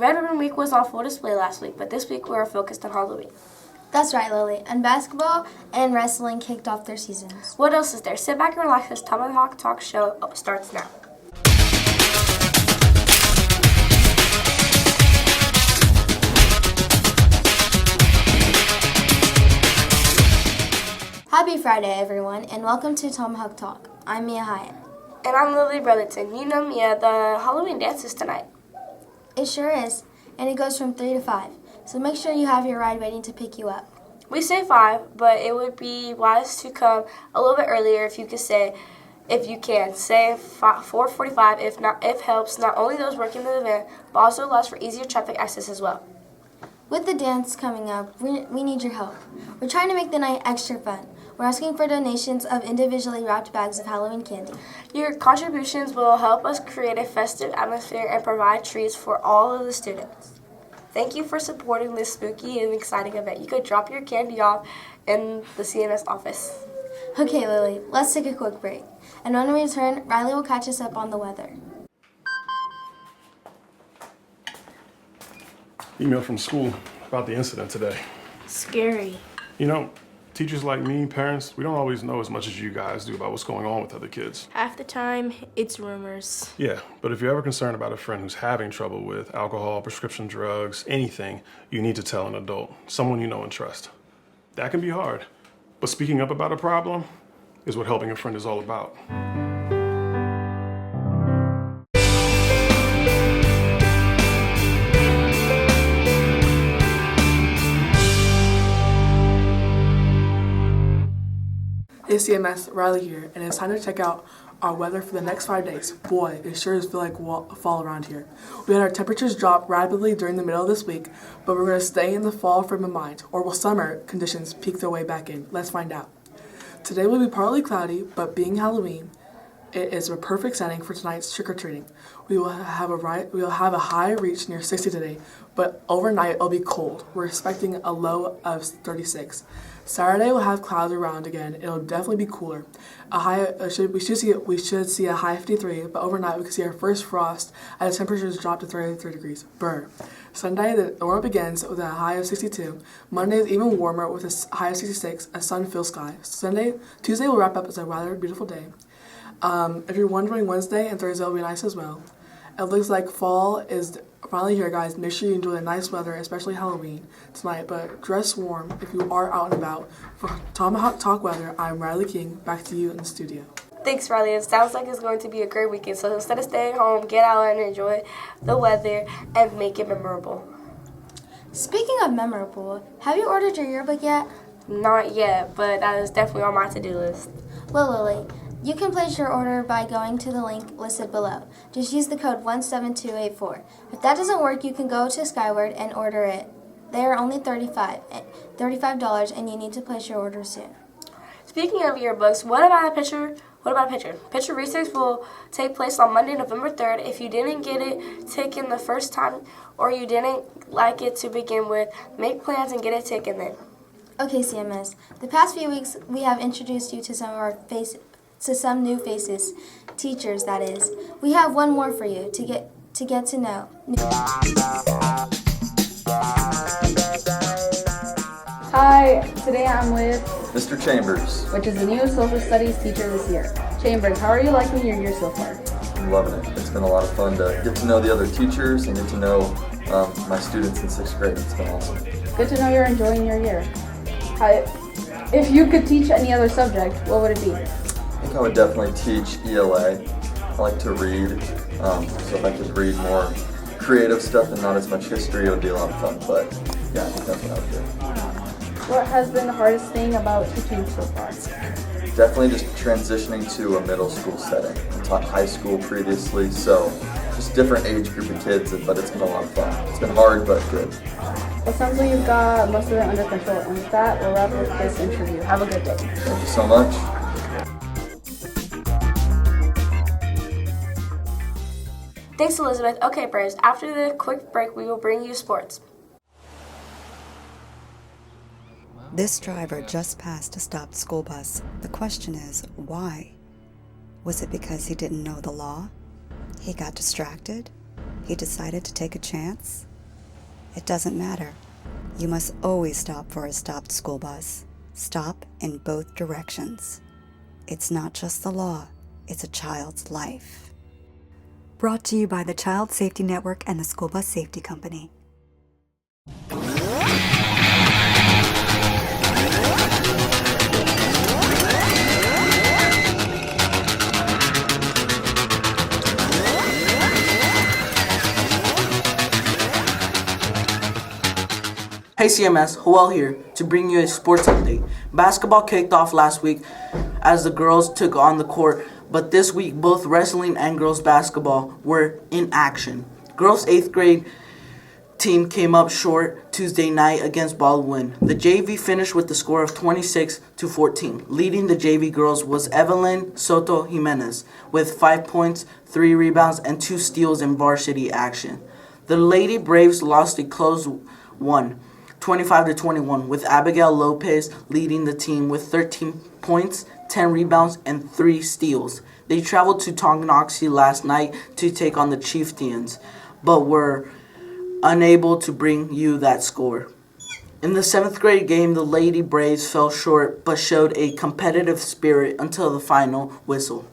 Red Ribbon Week was on full display last week, but this week we are focused on Halloween. That's right, Lily. And basketball and wrestling kicked off their seasons. What else is there? Sit back and relax. This Tomahawk Talk show starts now. Happy Friday, everyone, and welcome to Tomahawk Talk. I'm Mia Hyatt. And I'm Lily Brotherton. You know Mia, the Halloween dance is tonight. It sure is, and it goes from 3 to 5. So make sure you have your ride waiting to pick you up. We say 5, but it would be wise to come a little bit earlier if you can. Say 4:45 if helps not only those working the event, but also allows for easier traffic access as well. With the dance coming up, we need your help. We're trying to make the night extra fun. We're asking for donations of individually wrapped bags of Halloween candy. Your contributions will help us create a festive atmosphere and provide treats for all of the students. Thank you for supporting this spooky and exciting event. You could drop your candy off in the CMS office. Okay, Lily, let's take a quick break. And when we return, Riley will catch us up on the weather. Email from school about the incident today. Scary. You know, teachers like me, parents, we don't always know as much as you guys do about what's going on with other kids. Half the time, it's rumors. Yeah, but if you're ever concerned about a friend who's having trouble with alcohol, prescription drugs, anything, you need to tell an adult, someone you know and trust. That can be hard, but speaking up about a problem is what helping a friend is all about. Hey CMS, Riley here, and it's time to check out our weather for the next 5 days. Boy, it sure does feel like fall around here. We had our temperatures drop rapidly during the middle of this week, but we're going to stay in the fall frame of mind, or will summer conditions peak their way back in? Let's find out. Today will be partly cloudy, but being Halloween, it is a perfect setting for tonight's trick-or-treating. We will have a high reach near 60 today, but overnight it'll be cold. We're expecting a low of 36. Saturday we'll have clouds around again. It'll definitely be cooler. We should see a high 53, but overnight we could see our first frost as temperatures drop to 33 degrees. Brr. Sunday the warm begins with a high of 62. Monday is even warmer with a high of 66, a sun-filled sky. Tuesday will wrap up as a rather beautiful day. If you're wondering, Wednesday and Thursday will be nice as well. It looks like fall is finally here, guys. Make sure you enjoy the nice weather, especially Halloween tonight, but dress warm if you are out and about. For Tomahawk Talk Weather, I'm Riley King. Back to you in the studio. Thanks, Riley. It sounds like it's going to be a great weekend. So instead of staying home, get out and enjoy the weather and make it memorable. Speaking of memorable, have you ordered your yearbook yet? Not yet, but that is definitely on my to-do list. Well, Lily, you can place your order by going to the link listed below. Just use the code 17284. If that doesn't work, you can go to Skyward and order it. They are only $35 and you need to place your order soon. Speaking of yearbooks, what about a picture? Picture retakes will take place on Monday, November 3rd. If you didn't get it taken the first time or you didn't like it to begin with, make plans and get it taken then. Okay, CMS. The past few weeks, we have introduced you to some new faces, teachers that is. We have one more for you to get to know. Hi, today I'm with Mr. Chambers. which is the new social studies teacher this year. Chambers, how are you liking your year so far? I'm loving it. It's been a lot of fun to get to know the other teachers and get to know my students in 6th grade. It's been awesome. Good to know you're enjoying your year. If you could teach any other subject, what would it be? I think I would definitely teach ELA. I like to read, so if I could read more creative stuff and not as much history, it would be a lot of fun. But yeah, I think that's what I would do. What has been the hardest thing about teaching so far? Definitely just transitioning to a middle school setting. I taught high school previously, so just different age group of kids, but it's been a lot of fun. It's been hard, but good. Well, sounds like you've got most of it under control. And with that, we'll wrap up this interview. Have a good day. Thank you so much. Thanks, Elizabeth. Okay, Bros, after the quick break, we will bring you sports. This driver just passed a stopped school bus. The question is, why? Was it because he didn't know the law? He got distracted? He decided to take a chance? It doesn't matter. You must always stop for a stopped school bus. Stop in both directions. It's not just the law, it's a child's life. Brought to you by the Child Safety Network and the School Bus Safety Company. Hey CMS, Joel here to bring you a sports update. Basketball kicked off last week as the girls took on the court, but this week both wrestling and girls basketball were in action. Girls 8th grade team came up short Tuesday night against Baldwin. The JV finished with the score of 26-14. Leading the JV girls was Evelyn Soto Jimenez with 5 points, 3 rebounds, and 2 steals in varsity action. The Lady Braves lost a close one, 25-21, with Abigail Lopez leading the team with 13 points, 10 rebounds, and 3 steals. They traveled to Tonganoxie last night to take on the Chieftains, but were unable to bring you that score. In the 7th grade game, the Lady Braves fell short but showed a competitive spirit until the final whistle.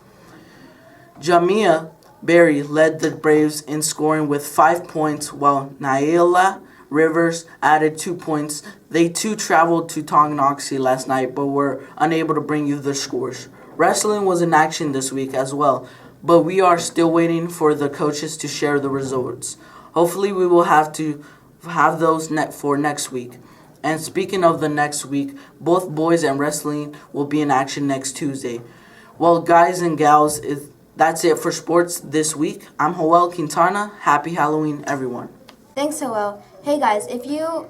Jamia Berry led the Braves in scoring with 5 points, while Naila Rivers added 2 points. They too traveled to Tonganoxie last night but were unable to bring you the scores. Wrestling was in action this week as well, but we are still waiting for the coaches to share the results. Hopefully we will have those for next week. And speaking of the next week, both boys and wrestling will be in action next Tuesday. Well, guys and gals, that's it for sports this week. I'm Joel Quintana. Happy Halloween, everyone. Thanks, Joel. Hey guys, if you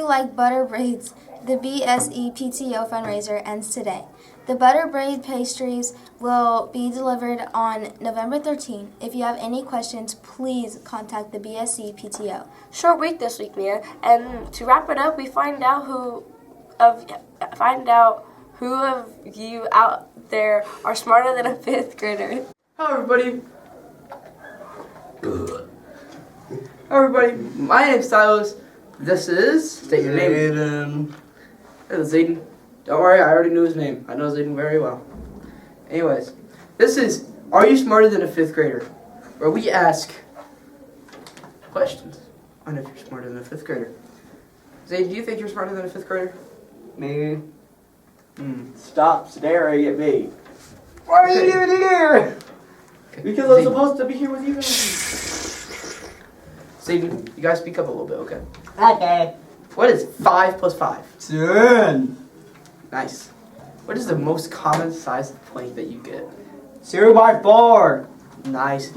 like butter braids, the BSE PTO fundraiser ends today. The butter braid pastries will be delivered on November 13th. If you have any questions, please contact the BSE PTO. Short week this week, Mia. And to wrap it up, we find out who of you out there are smarter than a 5th grader. Hello everybody. Hello everybody, my name's Silas. This is, state your name. Zayden. This is Zayden. Don't worry, I already knew his name. I know Zayden very well. Anyways, this is Are You Smarter Than a 5th Grader? Where we ask questions on if you're smarter than a 5th grader. Zayden, do you think you're smarter than a 5th grader? Me. Stop staring at me. Why are you even here? Because I'm supposed to be here with you. Zayden, you guys speak up a little bit, okay? Okay. What is 5 plus 5? 10. Nice. What is the most common size plank that you get? 2x4. Nice.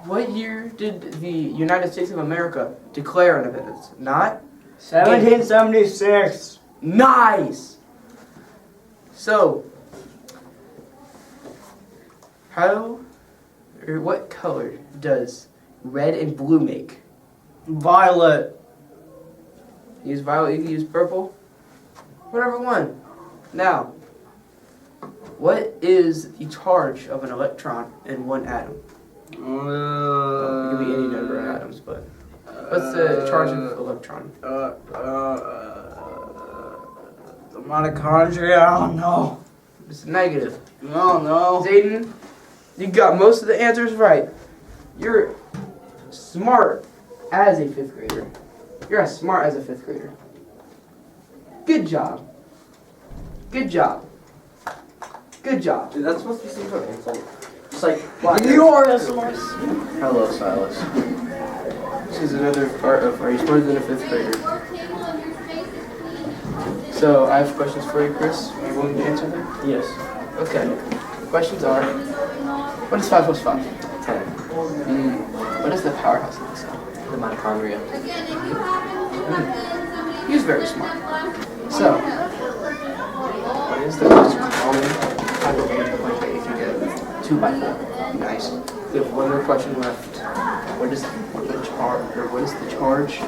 What year did the United States of America declare independence? Not? 1776. Nice! So, what color does red and blue make? Violet. Use violet, you can use purple. Whatever one. Now, what is the charge of an electron in one atom? It could be any number of atoms, but what's the charge of electron? The mitochondria, I don't know. It's negative. No. Zayden, you got most of the answers right. You're smart as a 5th grader. You're as smart as a 5th grader. Good job. Dude, that's supposed to be some sort of insult. Just like, You are SMRs. hello, Silas. This is another part of Are You Smarter Than a 5th Grader? So, I have questions for you, Chris. Are you willing to answer them? Yes. Okay. Questions are, what is 5 plus 5? 10. What is the powerhouse of the cell? The mitochondria. He was very smart. So, what is the most common type of point that you can get? 2x4. Nice. We have one more question left. What is the charge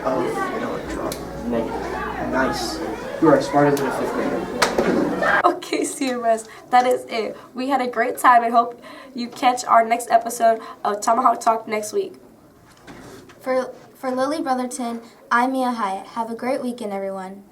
of an electron? Negative. Nice. You are smarter than a 5th grader. Okay, CMS, that is it. We had a great time and hope you catch our next episode of Tomahawk Talk next week. For Lily Brotherton, I'm Mia Hyatt. Have a great weekend, everyone.